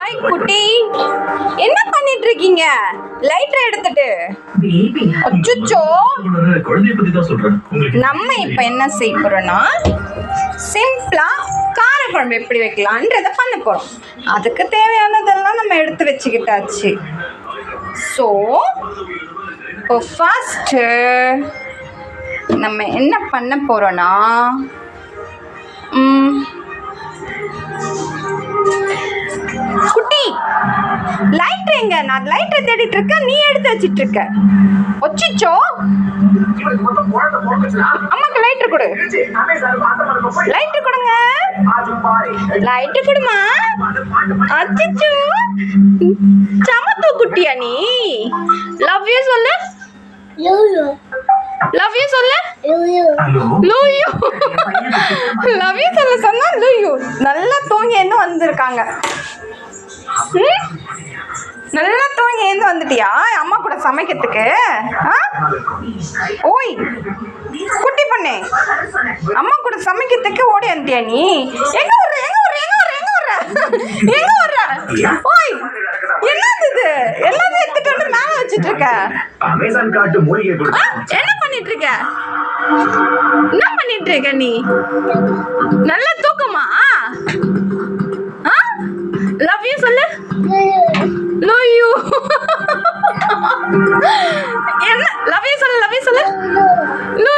Hi குட்டி, என்ன பண்ணிட்டு இருக்கீங்க? லைட்டர் எடுத்துட்டு. அச்சச்சோ, நம்ம இப்ப என்ன செய்ய போறோம்னா சிம்பிளா காரக்குழம்பு எப்படி வைக்கலான்றத பண்ண போறோம். அதுக்கு தேவையானதெல்லாம் நம்ம எடுத்து வச்சுக்கிட்டாச்சு. ஸோ இப்போ ஃபர்ஸ்ட்டு நம்ம என்ன பண்ண போறோம்னா குட்டி, லைட்டர் எங்க? நான் லைட்டர் தேடிட்டு இருக்கேன், நீ எடுத்து வச்சிட்டு இருக்க. ஒச்சிச்சோ, அம்மாக்கு லைட்டர் கொடு. லைட்டர் கொடுங்க, லைட்டர் கொடுமா. அச்சிச்சோ, சமத்து குட்டியா நீ? லவ் யூ சொல்லு. லவ் யூ சொல்லு. லூயு. லவ் யூ சொல்ல சொன்னா லூயு. நல்லா தூங்கி என்ன வந்திருக்காங்க. நல்லா தூங்கி ஏந்து வந்துட்டியா அம்மா கூட சமைக்கிறதுக்கு? ஓய் குட்டி பொண்ணே, அம்மா கூட சமைக்கிறதுக்கு ஓடி வந்துட்டியா நீ? எங்க வர்ற எங்க வர்ற எங்க வர்ற எங்க வர்ற எங்க வர்ற? ஓய், என்னது இது? எல்லாமே எடுத்துட்டு வந்து மேல வச்சிட்டு இருக்க. என்ன பண்ணிட்டு இருக்க? என்ன பண்ணிட்டு இருக்க நீ? நல்ல தூக்கமா? லவ் யூ சொல்லு. Love you. என்ன லவ் யூ சொல்லு. லவ் யூ சொல்லு. லூ.